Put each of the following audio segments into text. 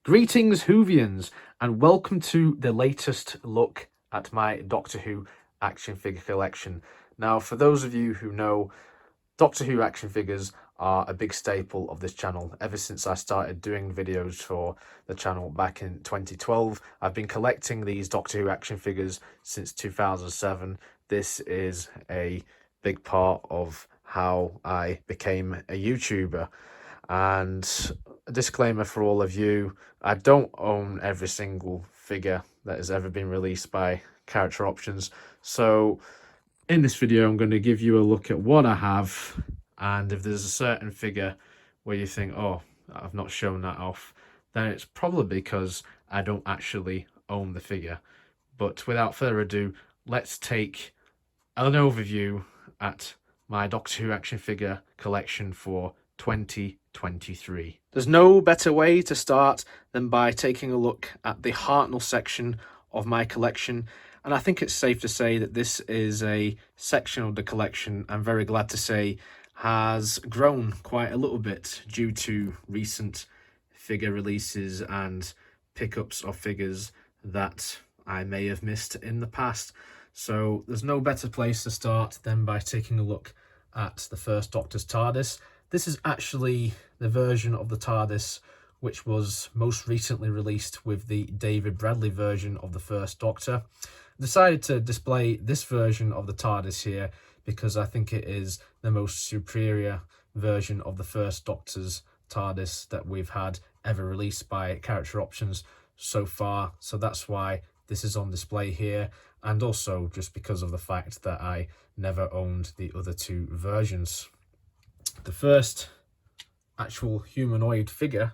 Greetings Whovians, and welcome to the latest look at my Doctor Who action figure collection. Now, for those of you who know, Doctor Who action figures are a big staple of this channel. Ever since I started doing videos for the channel back in 2012, I've been collecting these Doctor Who action figures since 2007. This is a big part of how I became a YouTuber. And a disclaimer for all of you, I don't own every single figure that has ever been released by Character Options. So in this video, I'm going to give you a look at what I have, and if there's a certain figure where you think, oh, I've not shown that off, then it's probably because I don't actually own the figure. But without further ado, let's take an overview at my Doctor Who action figure collection for 2023. There's no better way to start than by taking a look at the Hartnell section of my collection, and I think it's safe to say that this is a section of the collection I'm very glad to say has grown quite a little bit due to recent figure releases and pickups of figures that I may have missed in the past. So there's no better place to start than by taking a look at the First Doctor's TARDIS. This is actually the version of the TARDIS which was most recently released with the David Bradley version of the First Doctor. I decided to display this version of the TARDIS here because I think it is the most superior version of the First Doctor's TARDIS that we've had ever released by Character Options so far. So that's why this is on display here, and also just because of the fact that I never owned the other two versions. The first actual humanoid figure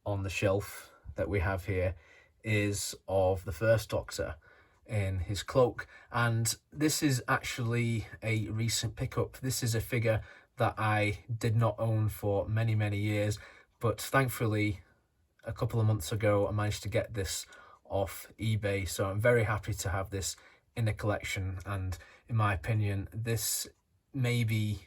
on the shelf that we have here is of the First Doctor in his cloak, and this is actually a recent pickup. This is a figure that I did not own for many years, but thankfully a couple of months ago I managed to get this off eBay, so I'm very happy to have this in the collection. And in my opinion, this may be,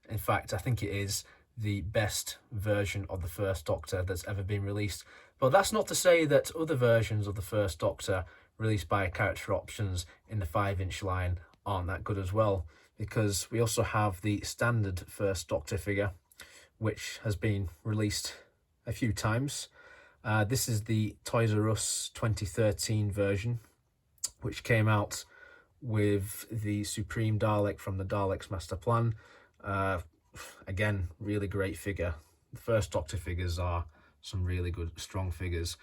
in fact I think it is, the best version of the First Doctor that's ever been released. But that's not to say that other versions of the First Doctor released by Character Options in the 5-inch line aren't that good as well, because we also have the standard First Doctor figure which has been released a few times. This is the Toys R Us 2013 version, which came out with the Supreme Dalek from the Daleks Master Plan. Again, really great figure. The First Doctor figures are some really good, strong figures.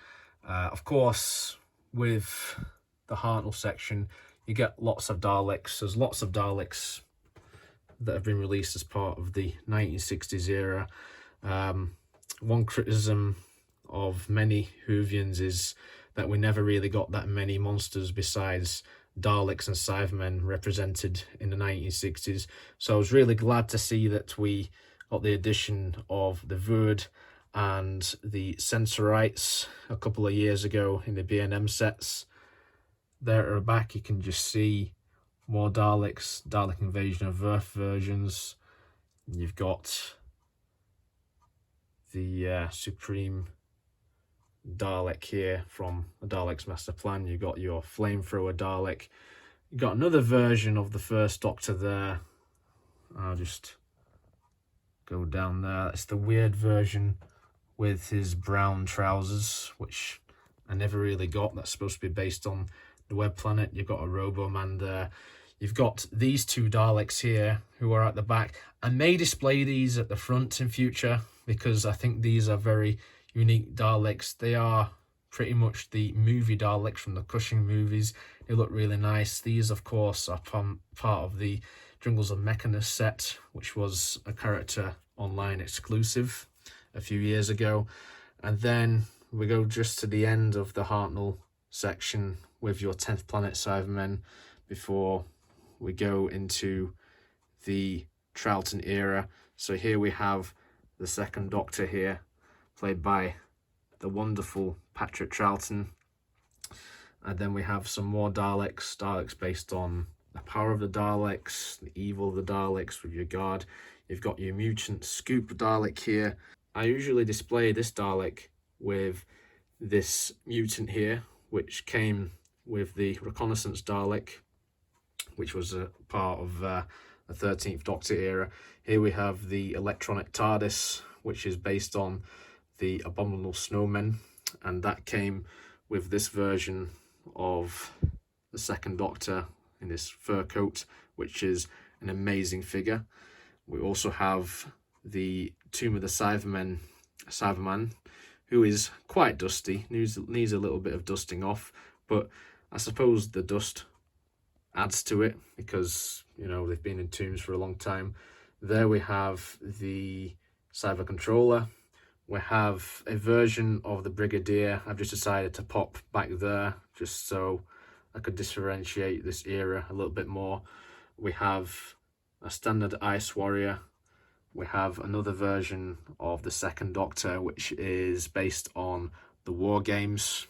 Of course, with the Hartnell section, you get lots of Daleks. There's lots of Daleks that have been released as part of the 1960s era. One criticism of many Whovians is that we never really got that many monsters besides Daleks and Cybermen represented in the 1960s. So I was really glad to see that we got the addition of the Void and the Sensorites a couple of years ago in the B&M sets. There at the back you can just see more Daleks, Dalek Invasion of Earth versions. You've got the Supreme Dalek here from the Daleks Master Plan. You got your Flamethrower Dalek. You got another version of the First Doctor there. I'll just go down there. That's the weird version with his brown trousers, which I never really got. That's supposed to be based on the Web Planet. You've got a Robo-Man there. You've got these two Daleks here who are at the back. I may display these at the front in future because I think these are very unique Daleks. They are pretty much the movie Daleks from the Cushing movies. They look really nice. These, of course, are part of the Jungles of Mechanus set, which was a Character Online exclusive a few years ago. And then we go just to the end of the Hartnell section with your 10th Planet Cybermen before we go into the Troughton era. So here we have the Second Doctor here, played by the wonderful Patrick Troughton. And then we have some more Daleks based on the power of the Daleks, the evil of the Daleks with your guard. You've got your mutant Scoop Dalek here. I usually display this Dalek with this mutant here, which came with the reconnaissance Dalek, which was a part of the 13th Doctor era. Here we have the electronic TARDIS, which is based on the Abominable Snowmen, and that came with this version of the Second Doctor in this fur coat, which is an amazing figure. We also have the Tomb of the Cyberman, who is quite dusty, needs a little bit of dusting off, but I suppose the dust adds to it because, you know, they've been in tombs for a long time. There we have the Cyber Controller. We have a version of the Brigadier. I've just decided to pop back there just so I could differentiate this era a little bit more. We have a standard Ice Warrior. We have another version of the Second Doctor, which is based on the War Games.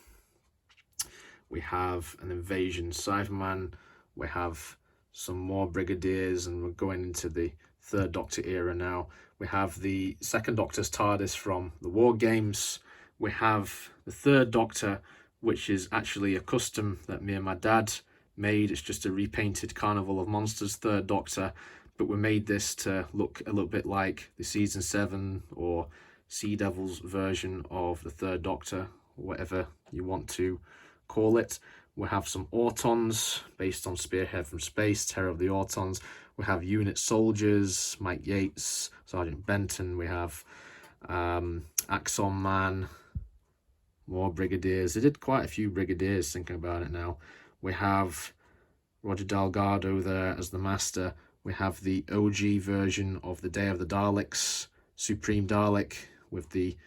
We have an Invasion Cyberman. We have some more Brigadiers, and we're going into the Third Doctor era now. We have the Second Doctor's TARDIS from the War Games. We have the Third Doctor, which is actually a custom that me and my dad made. It's just a repainted Carnival of Monsters Third Doctor, but we made this to look a little bit like the Season 7 or Sea Devils version of the Third Doctor, whatever you want to call it. We have some Autons based on Spearhead from Space, Terror of the Autons. We have unit soldiers, Mike Yates, Sergeant Benton. We have Axon Man, more Brigadiers. They did quite a few Brigadiers, thinking about it now. We have Roger Delgado there as the Master. We have the OG version of the Day of the Daleks, Supreme Dalek, with the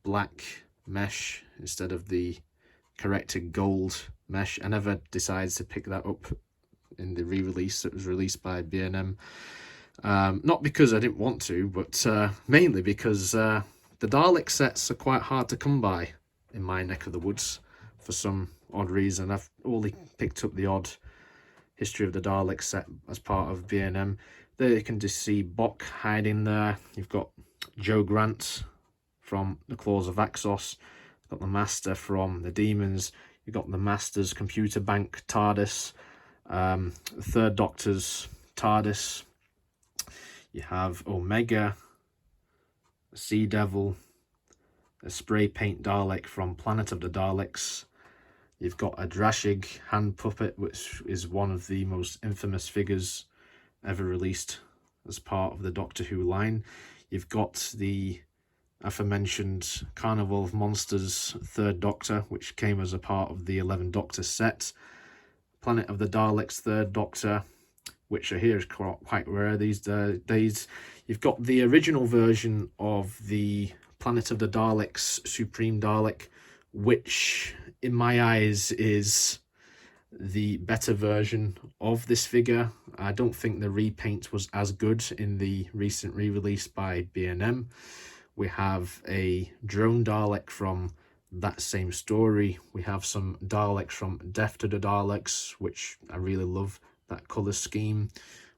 black mesh instead of the corrected gold mesh. I never decided to pick that up in the re-release that was released by B&M. Not because I didn't want to, but mainly because the Dalek sets are quite hard to come by in my neck of the woods for some odd reason. I've only picked up the odd History of the Dalek set as part of B&M. There you can just see Bok hiding there. You've got Joe Grant from The Claws of Axos. You've got the Master from The Demons. You've got the Master's Computer Bank TARDIS. The Third Doctor's TARDIS. You have Omega, a Sea Devil, a spray paint Dalek from Planet of the Daleks. You've got a Drashig hand puppet, which is one of the most infamous figures ever released as part of the Doctor Who line. You've got the aforementioned Carnival of Monsters Third Doctor, which came as a part of the 11th Doctor set. Planet of the Daleks Third Doctor, which I hear is quite rare these days. You've got the original version of the Planet of the Daleks Supreme Dalek, which in my eyes is the better version of this figure. I don't think the repaint was as good in the recent re-release by B&M. We have a drone Dalek from that same story. We have some Daleks from Death to the Daleks, which I really love that colour scheme.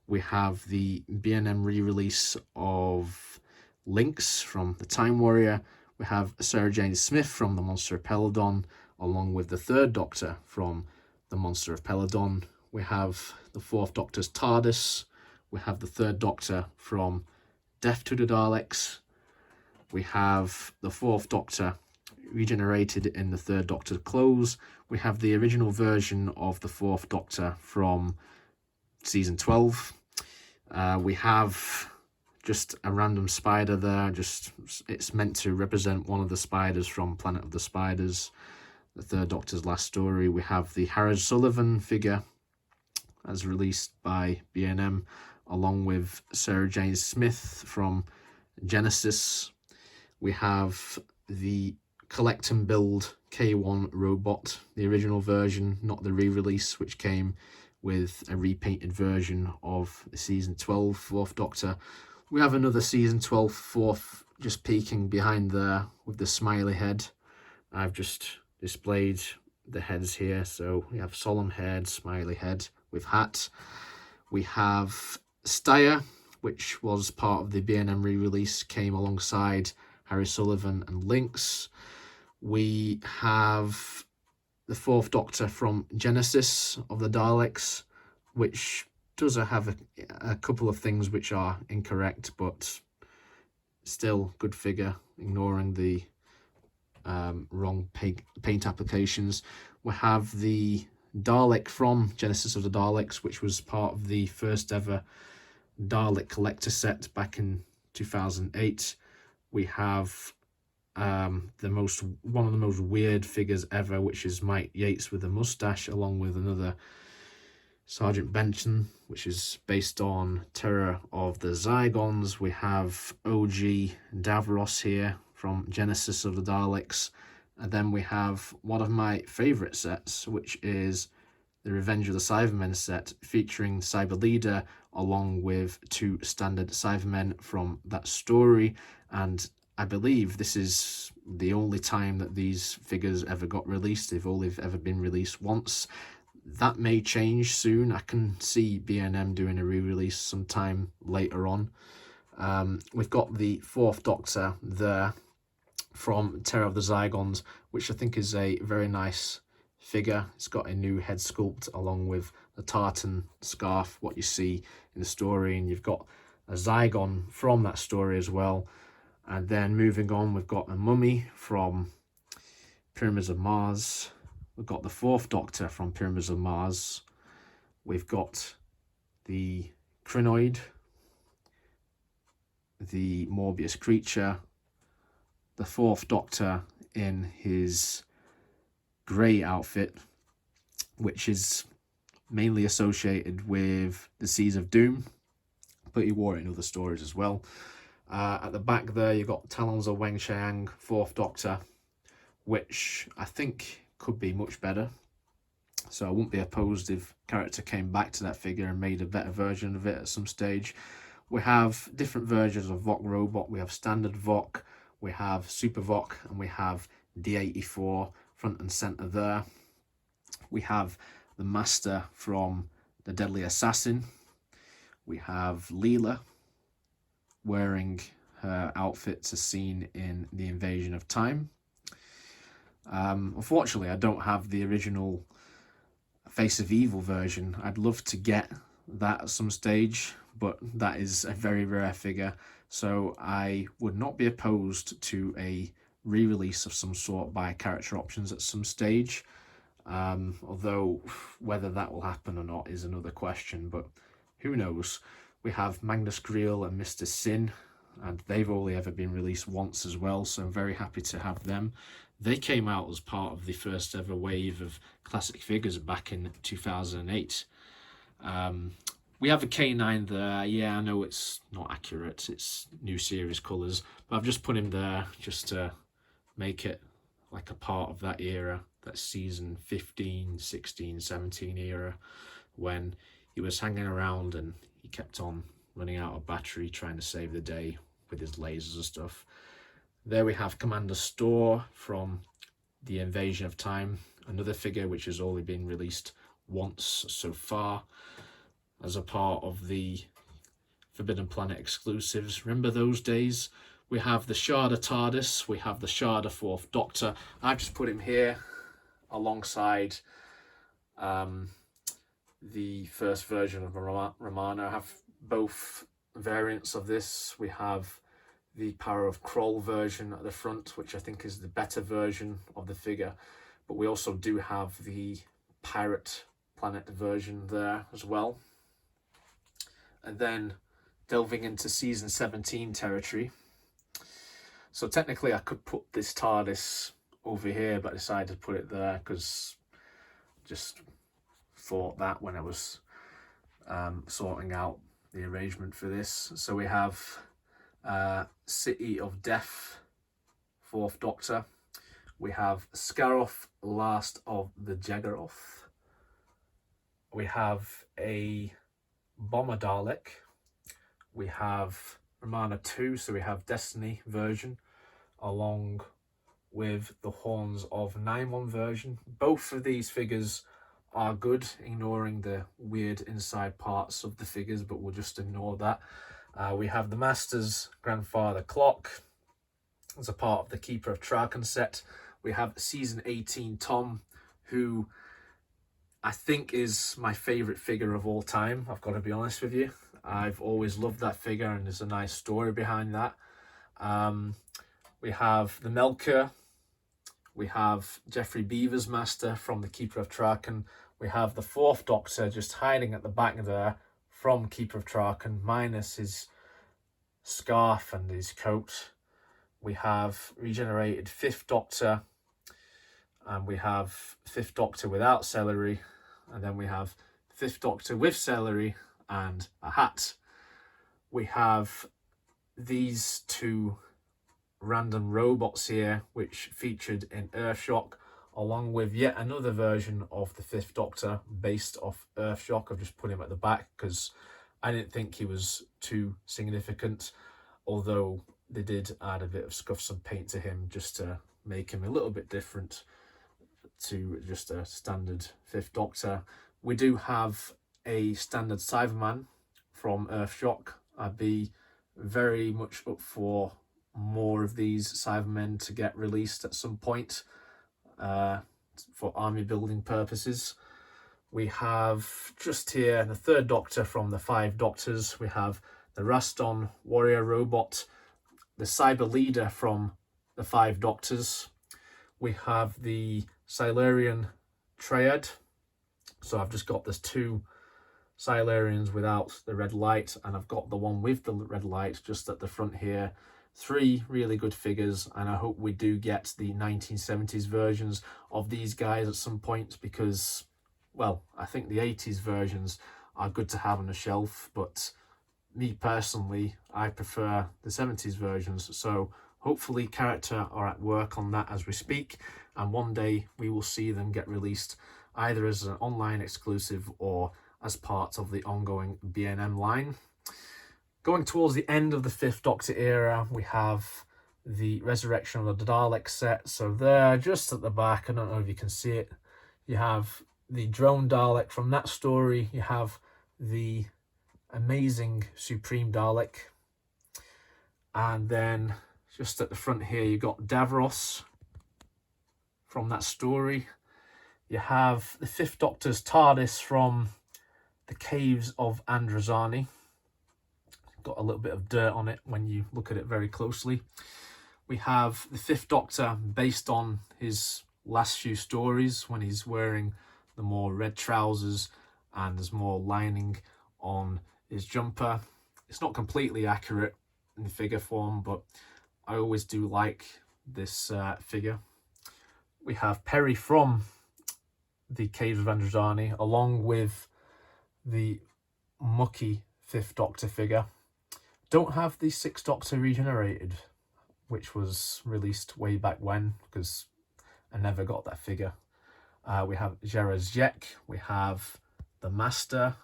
We have the B&M re-release of Lynx from the Time Warrior. We have Sarah Jane Smith from the Monster of Peladon, along with the Third Doctor from the Monster of Peladon. We have the Fourth Doctor's TARDIS. We have the Third Doctor from Death to the Daleks. We have the Fourth Doctor regenerated in the Third Doctor's clothes. We have the original version of the Fourth Doctor from season 12. We have just a random spider there. It's meant to represent one of the spiders from Planet of the Spiders, the Third Doctor's last story. We have the Harold Sullivan figure as released by B&M, along with Sarah Jane Smith from Genesis. We have the Collect and Build K1 robot, the original version, not the re-release, which came with a repainted version of the season 12 Fourth Doctor. We have another season 12 Fourth just peeking behind there with the smiley head. I've just displayed the heads here. So we have solemn head, smiley head with hat. We have Steyr, which was part of the B&M re-release, came alongside Harry Sullivan and Lynx. We have the Fourth Doctor from Genesis of the Daleks, which does have a couple of things which are incorrect, but still good figure, ignoring the wrong paint applications. We have the Dalek from Genesis of the Daleks, which was part of the first ever Dalek collector set back in 2008. We have one of the most weird figures ever, which is Mike Yates with a mustache, along with another Sergeant Benson, which is based on Terror of the Zygons. We have OG Davros here from Genesis of the Daleks. And then we have one of my favourite sets, which is the Revenge of the Cybermen set, featuring Cyber Leader along with 2 standard Cybermen from that story. And I believe this is the only time that these figures ever got released. They've only ever been released once. That may change soon. I can see B&M doing a re-release sometime later on. We've got the Fourth Doctor there from Terror of the Zygons, which I think is a very nice figure. It's got a new head sculpt along with the tartan scarf, what you see in the story, and you've got a Zygon from that story as well. And then moving on, we've got a mummy from Pyramids of Mars. We've got the Fourth Doctor from Pyramids of Mars. We've got the Crinoid, the Morbius creature, the Fourth Doctor in his grey outfit, which is mainly associated with the Seas of Doom, but he wore it in other stories as well. At the back there, you've got Talons of Weng Chiang, Fourth Doctor, which I think could be much better. So I wouldn't be opposed if character came back to that figure and made a better version of it at some stage. We have different versions of Vok Robot. We have Standard Vok, we have Super Vok, and we have D84 front and center there. We have the Master from The Deadly Assassin. We have Leela wearing her outfits as seen in The Invasion of Time. Unfortunately, I don't have the original Face of Evil version. I'd love to get that at some stage, but that is a very rare figure, so I would not be opposed to a re-release of some sort by Character Options at some stage, although whether that will happen or not is another question, but who knows. We have Magnus Greel and Mr. Sin, and they've only ever been released once as well, so I'm very happy to have them. They came out as part of the first ever wave of classic figures back in 2008. We have a K9 there. Yeah, I know it's not accurate, it's new series colours, but I've just put him there just to make it like a part of that era, that season 15, 16, 17 era, when he was hanging around and he kept on running out of battery trying to save the day with his lasers and stuff. There we have Commander Store from The Invasion of Time, another figure which has only been released once so far as a part of the Forbidden Planet exclusives. Remember those days? We have the Sharda TARDIS, we have the Sharda Fourth Doctor. I've just put him here alongside the first version of Romana. I have both variants of this. We have the Power of Kroll version at the front, which I think is the better version of the figure, but we also do have the Pirate Planet version there as well. And then delving into season 17 territory. So technically I could put this TARDIS over here, but I decided to put it there because just thought that when I was sorting out the arrangement for this. So we have City of Death, Fourth Doctor. We have Scaroth, Last of the Jaggeroth. We have a Bomber Dalek. We have Romana 2, so we have Destiny version, along with the Horns of Naimon version. Both of these figures are good, ignoring the weird inside parts of the figures, but we'll just ignore that. We have the Master's Grandfather Clock as a part of the Keeper of Traken set, we have season 18 Tom, who I think is my favourite figure of all time. I've got to be honest with you. I've always loved that figure, and there's a nice story behind that. We have the Melker. We have Geoffrey Beaver's master from the Keeper of Traken. We have the Fourth Doctor just hiding at the back there from Keeper of Traken, minus his scarf and his coat. We have regenerated Fifth Doctor, and we have Fifth Doctor without celery, and then we have Fifth Doctor with celery and a hat. We have these two random robots here, which featured in Earthshock, along with yet another version of the Fifth Doctor based off Earthshock. I've just put him at the back because I didn't think he was too significant, although they did add a bit of scuffs and paint to him just to make him a little bit different to just a standard Fifth Doctor. We do have a standard Cyberman from Earthshock. I'd be very much up for more of these Cybermen to get released at some point for army building purposes. We have just here the Third Doctor from the Five Doctors. We have the Raston warrior robot, the Cyber Leader from the Five Doctors. We have the Silurian Triad. So I've just got this two Silurians without the red light, and I've got the one with the red light just at the front here. Three really good figures, and I hope we do get the 1970s versions of these guys at some point, because, well, I think the 80s versions are good to have on the shelf, but me personally, I prefer the 70s versions. So hopefully Character are at work on that as we speak, and one day we will see them get released either as an online exclusive or as part of the ongoing B&M line. Going towards the end of the Fifth Doctor era, we have the Resurrection of the Dalek set. So there, just at the back, I don't know if you can see it, you have the drone Dalek from that story. You have the amazing Supreme Dalek. And then just at the front here, you got Davros from that story. You have the Fifth Doctor's TARDIS from the Caves of Androzani. Got a little bit of dirt on it when you look at it very closely. We have the Fifth Doctor based on his last few stories, when he's wearing the more red trousers and there's more lining on his jumper. It's not completely accurate in figure form, but I always do like this figure. We have Perry from the Caves of Androzani, along with the mucky Fifth Doctor figure. Don't have the Sixth Doctor regenerated, which was released way back when, because I never got that figure. We have Jerazjek, we have the Master,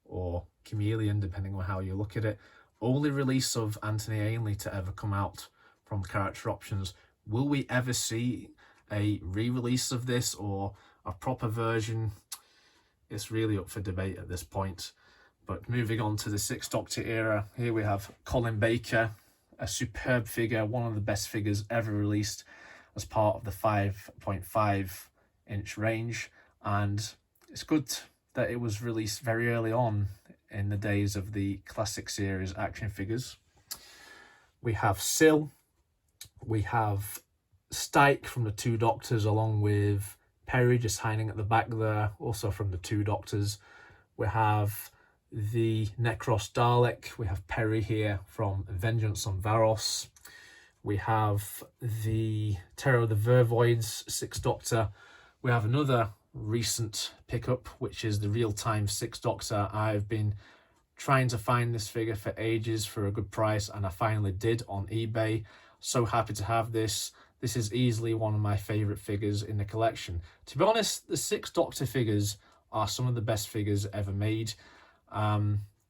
or Chameleon, depending on how you look at it. Only release of Anthony Ainley to ever come out from Character Options. Will we ever see a re-release of this or a proper version? It's really up for debate at this point. But moving on to the Sixth Doctor era, here we have Colin Baker, a superb figure, one of the best figures ever released as part of the 5.5 inch range. And it's good that it was released very early on in the days of the classic series action figures. We have Syl, we have Stike from the Two Doctors, along with Perry just hiding at the back there, also from the Two Doctors. We have the Necros Dalek, we have Perry here from Vengeance on Varos. We have the Terror of the Vervoids Sixth Doctor. We have another recent pickup, which is the real-time Sixth Doctor. I've been trying to find this figure for ages for a good price, and I finally did on eBay. So happy to have this. This is easily one of my favourite figures in the collection. To be honest, the Sixth Doctor figures are some of the best figures ever made.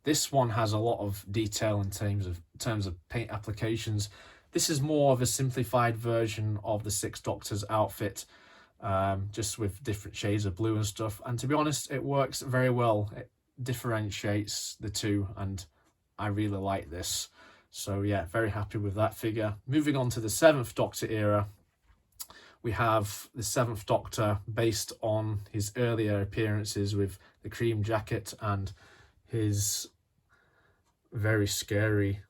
This one has a lot of detail in terms of paint applications. This is more of a simplified version of the Sixth Doctor's outfit, just with different shades of blue and stuff. And to be honest, it works very well. It differentiates the two, and I really like this. So yeah, very happy with that figure. Moving on to the Seventh Doctor era, We have the Seventh Doctor based on his earlier appearances with the cream jacket and his very scary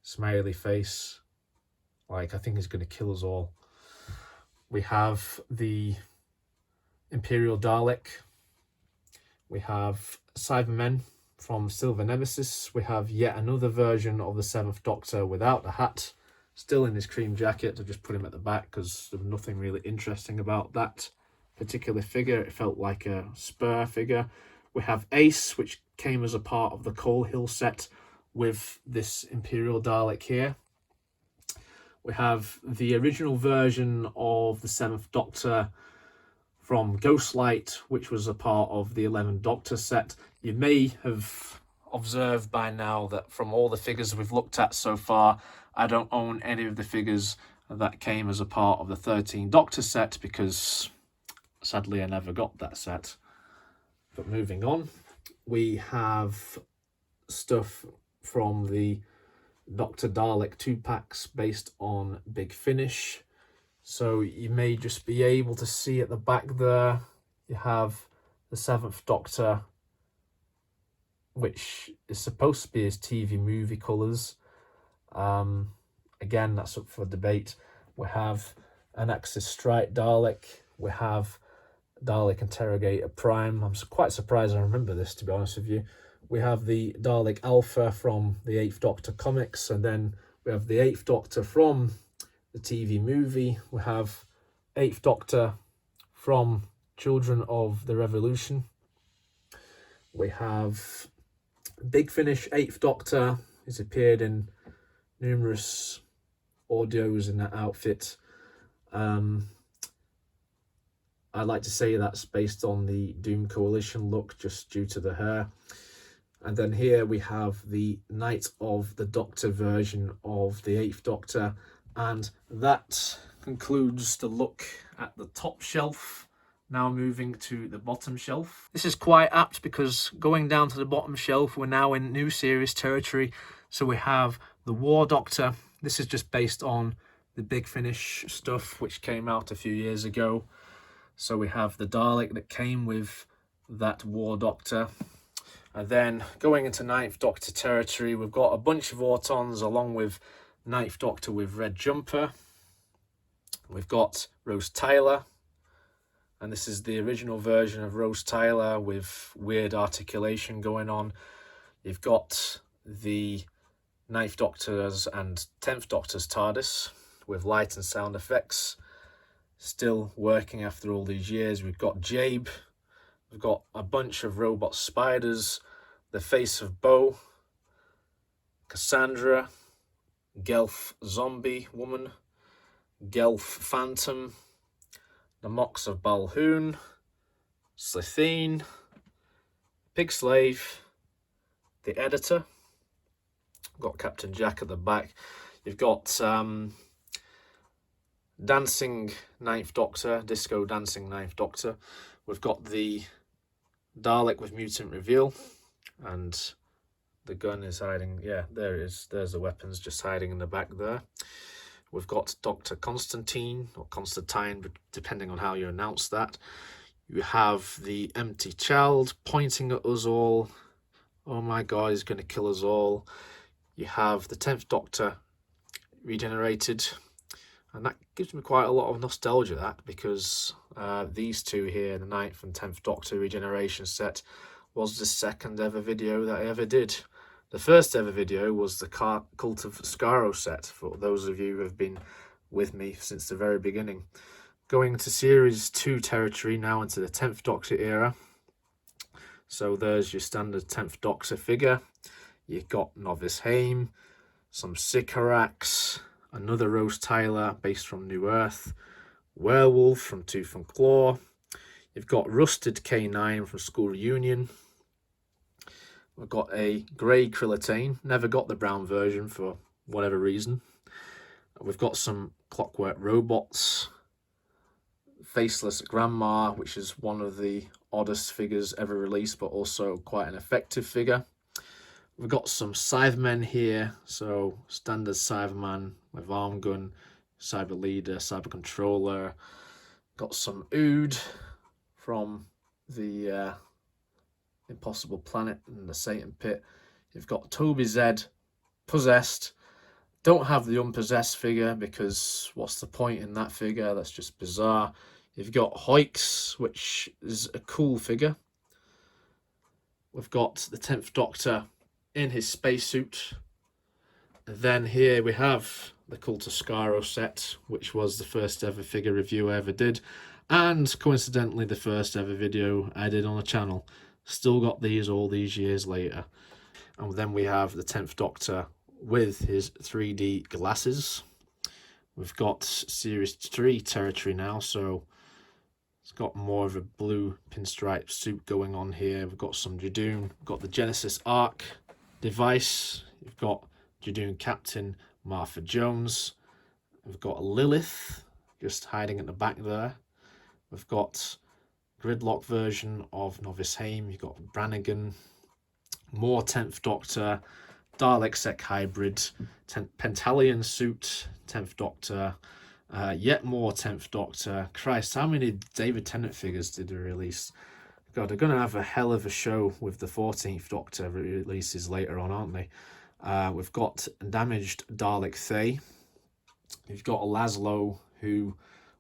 smiley face. Like, I think he's going to kill us all. We have the Imperial Dalek. We have Cybermen from Silver Nemesis. We have yet another version of the Seventh Doctor without the hat, still in his cream jacket. I just put him at the back because there was nothing really interesting about that particular figure. It felt like a spur figure. We have Ace, which came as a part of the Coal Hill set with this Imperial Dalek here. We have the original version of the Seventh Doctor from Ghostlight, which was a part of the 11th Doctor set. You may have observed by now that from all the figures we've looked at so far, I don't own any of the figures that came as a part of the 13th Doctor set because sadly I never got that set. But moving on, we have stuff from the Dr. Dalek 2-packs based on Big Finish. So you may just be able to see at the back there, you have the Seventh Doctor, which is supposed to be his TV movie colours. Again, that's up for debate. We have an Axis Strike Dalek. We have Dalek Interrogator Prime. I'm quite surprised I remember this, to be honest with you. We have the Dalek Alpha from the 8th Doctor comics, and then we have the 8th Doctor from the TV movie. We have 8th Doctor from Children of the Revolution. We have Big Finish 8th Doctor. He's appeared in numerous audios in that outfit. I like to say that's based on the Doom Coalition look, just due to the hair. And then here we have the Night of the Doctor version of the 8th Doctor. And that concludes the look at the top shelf. Now moving to the bottom shelf. This is quite apt because going down to the bottom shelf, we're now in new series territory. So we have the War Doctor. This is just based on the Big Finish stuff, which came out a few years ago. So we have the Dalek that came with that War Doctor. And then going into 9th Doctor territory, we've got a bunch of Autons along with 9th Doctor with red jumper. We've got Rose Tyler. And this is the original version of Rose Tyler with weird articulation going on. You've got the 9th Doctor's and 10th Doctor's TARDIS with light and sound effects. Still working after all these years. We've got Jabe. We've got a bunch of robot spiders. The Face of Bo. Cassandra. Gelf Zombie Woman. Gelf Phantom. The Mox of Balhoun. Slitheen. Pig Slave. The Editor. Got Captain Jack at the back. You've got Dancing 9th Doctor, Disco Dancing 9th Doctor. We've got the Dalek with Mutant Reveal, and the gun is hiding. Yeah, there it is. There's the weapons just hiding in the back there. We've got Dr. Constantine, or Constantine, depending on how you announce that. You have the Empty Child pointing at us all. Oh my God, he's going to kill us all. You have the 10th Doctor regenerated. And that gives me quite a lot of nostalgia, that, because these two here, the 9th and 10th Doctor regeneration set, was the second ever video that I ever did. The first ever video was the Cult of Skaro set, for those of you who have been with me since the very beginning. Going to Series 2 territory now, into the 10th Doctor era. So there's your standard 10th Doctor figure. You've got Novice Haim, some Sycorax, another Rose Tyler based from New Earth, Werewolf from Tooth and Claw. You've got Rusted K9 from School Reunion. We've got a grey Krillitane. Never got the brown version for whatever reason. We've got some Clockwork Robots. Faceless Grandma, which is one of the oddest figures ever released, but also quite an effective figure. We've got some Cybermen here, so standard Cyberman with arm gun, Cyber Leader, Cyber Controller. Got some Ood from the Impossible Planet and the Satan Pit. You've got Toby Z, Possessed. Don't have the Unpossessed figure because what's the point in that figure? That's just bizarre. You've got Hoix, which is a cool figure. We've got the 10th Doctor in his spacesuit. Then here we have the Cult of Skaro set, which was the first ever figure review I ever did, and coincidentally the first ever video I did on the channel. Still got these all these years later. And then we have the 10th Doctor with his 3D glasses. We've got Series 3 territory now, so it's got more of a blue pinstripe suit going on here. We've got some Jadoon. We've got the Genesis Arc device. You've got Jadoon Captain Martha Jones. We've got Lilith just hiding at the back there. We've got Gridlock version of Novice Haim. You've got Brannigan. More 10th Doctor. Dalek Sec hybrid. Pentalion suit. 10th Doctor. Yet more 10th Doctor. Christ, how many David Tennant figures did they release? God, they're going to have a hell of a show with the 14th Doctor releases later on, aren't they? We've got Damaged Dalek Thay. You've got Laszlo, who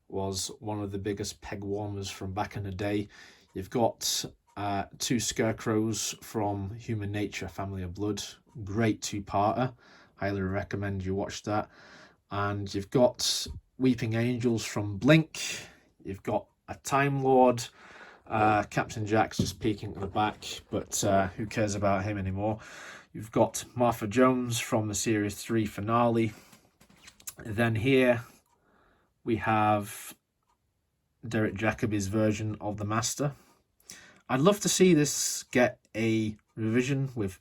was one of the biggest peg warmers from back in the day. You've got two Scarecrows from Human Nature, Family of Blood. Great two-parter. Highly recommend you watch that. And you've got Weeping Angels from Blink. You've got a Time Lord. Captain Jack's just peeking at the back, but who cares about him anymore? You've got Martha Jones from the Series 3 finale. Then here we have Derek Jacobi's version of the Master. I'd love to see this get a revision with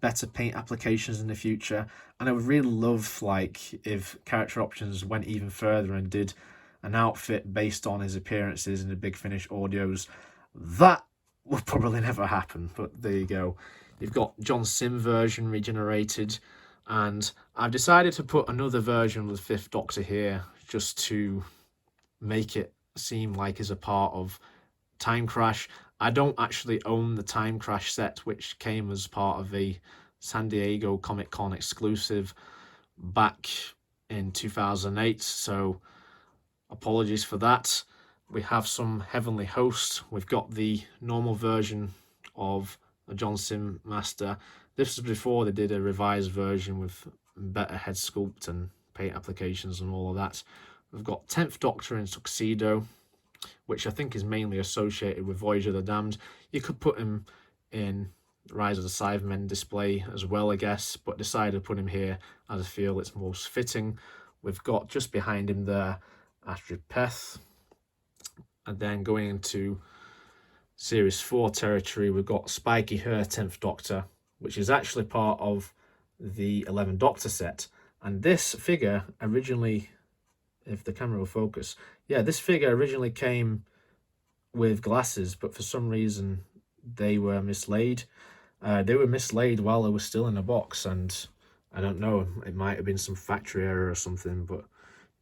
better paint applications in the future, and I would really love if character options went even further and did an outfit based on his appearances in the Big Finish audios. That will probably never happen, but there you go. You've got John Sim version regenerated, and I've decided to put another version of the 5th Doctor here just to make it seem like it's a part of Time Crash. I don't actually own the Time Crash set, which came as part of a San Diego Comic-Con exclusive back in 2008, so apologies for that. We have some Heavenly Host. We've got the normal version of a John Sim Master. This was before they did a revised version with better head sculpt and paint applications and all of that. We've got 10th Doctor in Tuxedo, which I think is mainly associated with Voyage of the Damned. You could put him in Rise of the Cybermen display as well, I guess, but decided to put him here as I feel it's most fitting. We've got just behind him there Astrid Peth. And then going into Series 4 territory, we've got Spiky Her 10th Doctor, which is actually part of the 11th Doctor set. And this figure originally, if the camera will focus, yeah, this figure originally came with glasses, but for some reason they were mislaid. They were mislaid while they were still in the box, and I don't know, it might have been some factory error or something, but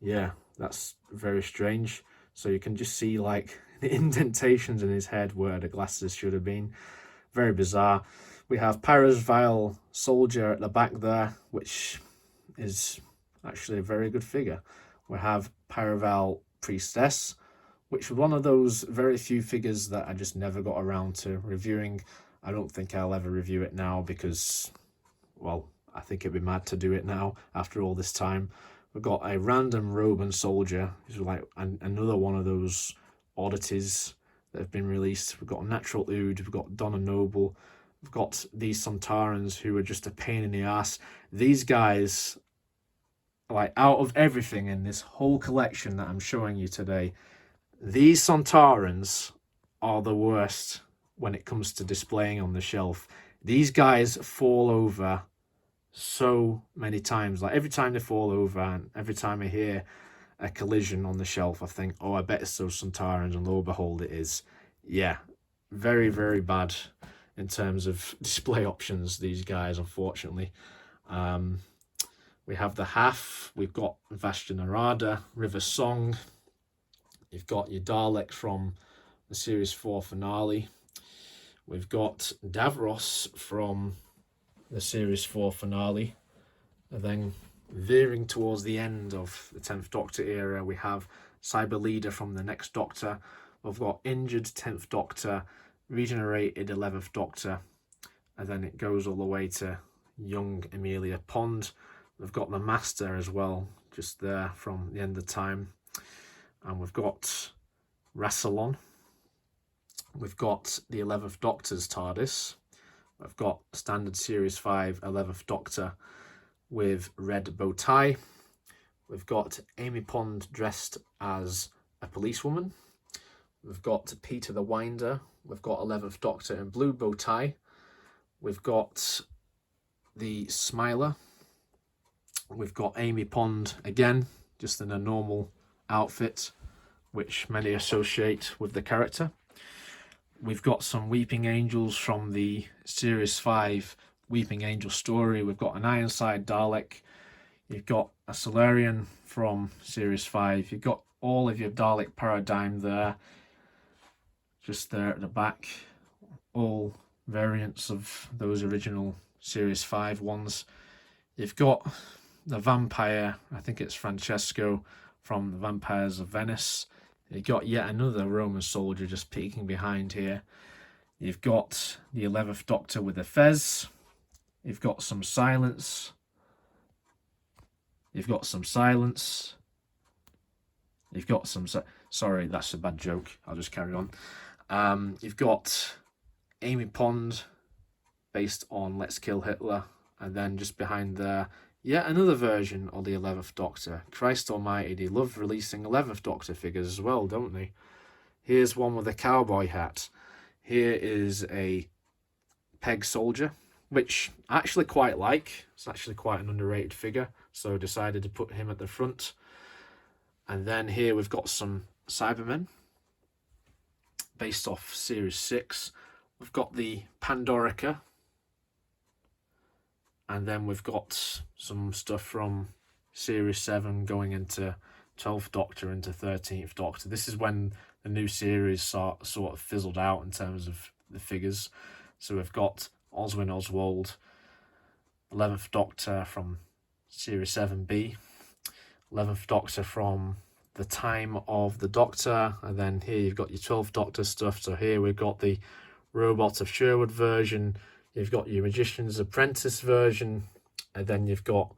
yeah, that's very strange. So you can just see the indentations in his head where the glasses should have been. Very bizarre. We have Parasvile Soldier at the back there, which is actually a very good figure. We have Paraval Priestess, which was one of those very few figures that I just never got around to reviewing. I don't think I'll ever review it now because, well, I think it'd be mad to do it now after all this time. We've got a random Roman soldier, who's another one of those oddities that have been released. We've got Natural Ood, we've got Donna Noble, we've got these Sontarans who are just a pain in the ass. These guys, out of everything in this whole collection that I'm showing you today, these Sontarans are the worst when it comes to displaying on the shelf. These guys fall over so many times. Every time they fall over and every time I hear a collision on the shelf, I think, oh, I bet it's those Sontarans, and lo and behold it is. Yeah, very, very bad in terms of display options, these guys, unfortunately. We have the Half, we've got Vashta Nerada, River Song, you've got your Dalek from the Series 4 finale, we've got Davros from the Series 4 finale, and then veering towards the end of the 10th Doctor era, we have Cyber Leader from the next Doctor, we've got injured 10th Doctor, regenerated 11th Doctor, and then it goes all the way to young Amelia Pond. We've got the Master as well, just there from the end of time. And we've got Rassilon. We've got the 11th Doctor's TARDIS. We've got Standard Series 5 11th Doctor with red bow tie. We've got Amy Pond dressed as a policewoman. We've got Peter the Winder. We've got 11th Doctor in blue bow tie. We've got the Smiler. We've got Amy Pond again, just in a normal outfit, which many associate with the character. We've got some Weeping Angels from the Series 5 Weeping Angel story. We've got an Ironside Dalek. You've got a Solarian from Series 5. You've got all of your Dalek paradigm there, just there at the back. All variants of those original Series 5 ones. You've got the vampire, I think it's Francesco from the Vampires of Venice. You've got yet another Roman soldier just peeking behind here. You've got the 11th Doctor with a fez. You've got some silence. You've got some silence. You've got some... Sorry, that's a bad joke. I'll just carry on. You've got Amy Pond, based on Let's Kill Hitler. And then just behind there, yet another version of the 11th Doctor. Christ almighty, they love releasing 11th Doctor figures as well, don't they? Here's one with a cowboy hat. Here is a Peg Soldier, which I actually quite like. It's actually quite an underrated figure, so I decided to put him at the front. And then here we've got some Cybermen, based off Series 6. We've got the Pandorica. And then we've got some stuff from Series 7 going into 12th Doctor, into 13th Doctor. This is when the new series sort of fizzled out in terms of the figures. So we've got Oswin Oswald, 11th Doctor from Series 7B, 11th Doctor from the time of the Doctor, and then here you've got your 12th Doctor stuff. So here we've got the Robot of Sherwood version, you've got your Magician's Apprentice version, and then you've got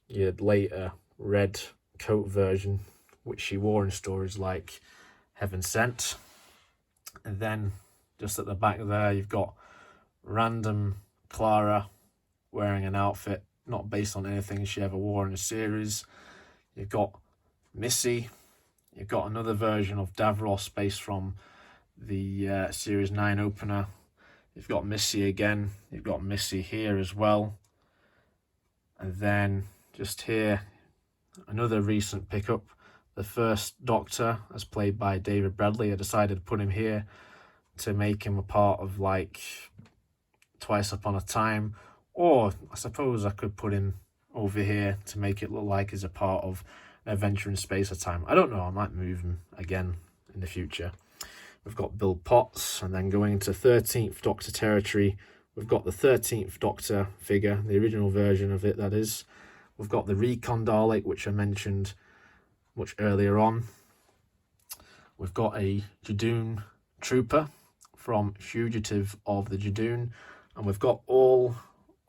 your later red coat version, which she wore in stories like Heaven Sent. And then just at the back there, you've got random Clara wearing an outfit not based on anything she ever wore in the series. You've got Missy. You've got another version of Davros based from the Series 9 opener. You've got Missy again. You've got Missy here as well. And then just here, another recent pickup. The First Doctor, as played by David Bradley. I decided to put him here to make him a part of like Twice Upon a Time. Or I suppose I could put him over here to make it look like he's a part of an Adventure in Space or Time. I don't know, I might move him again in the future. We've got Bill Potts, and then going into 13th Doctor territory, we've got the 13th Doctor figure, the original version of it, that is. We've got the Recon Dalek, which I mentioned much earlier on. We've got a Jadoon Trooper from Fugitive of the Jadoon, and we've got all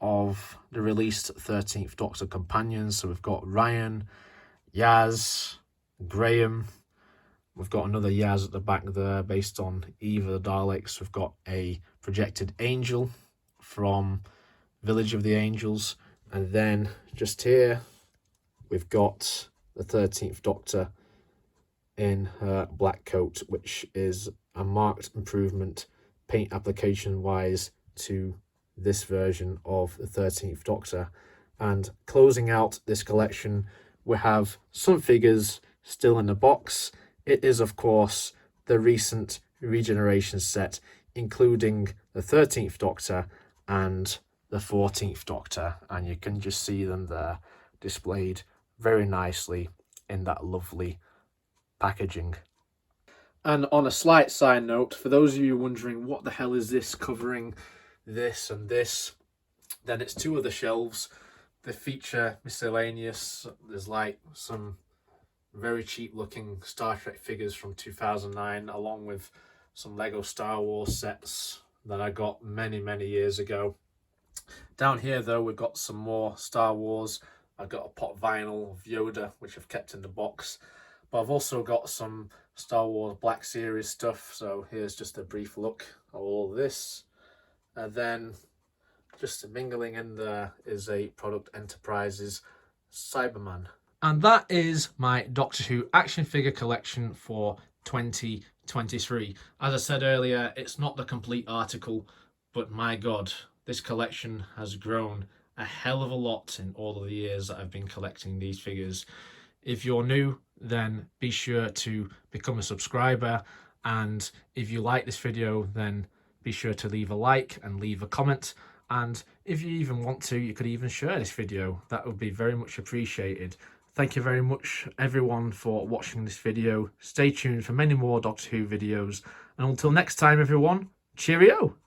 of the released 13th Doctor companions. So we've got Ryan, Yaz, Graham. We've got another Yaz at the back there based on Eve of the Daleks. We've got a projected angel from Village of the Angels. And then just here, we've got the 13th Doctor in her black coat, which is a marked improvement paint application wise to this version of the 13th Doctor. And closing out this collection, we have some figures still in the box. It is, of course, the recent regeneration set, including the 13th Doctor and the 14th Doctor. And you can just see them there, displayed very nicely in that lovely packaging. And on a slight side note, for those of you wondering what the hell is this covering this and this, then it's two other shelves. They feature miscellaneous. There's like some very cheap looking Star Trek figures from 2009, along with some Lego Star Wars sets that I got many years ago. Down here though, we've got some more Star Wars. I've got a pop vinyl of Yoda, which I've kept in the box, but I've also got some Star Wars Black Series stuff. So here's just a brief look at all of this. And then just mingling in there is a Product Enterprises Cyberman. And that is my Doctor Who action figure collection for 2023. As I said earlier, it's not the complete article, but my God, this collection has grown a hell of a lot in all of the years that I've been collecting these figures. If you're new, then be sure to become a subscriber. And if you like this video, then be sure to leave a like and leave a comment. And if you even want to, you could even share this video. That would be very much appreciated. Thank you very much, everyone, for watching this video. Stay tuned for many more Doctor Who videos. And until next time, everyone, cheerio!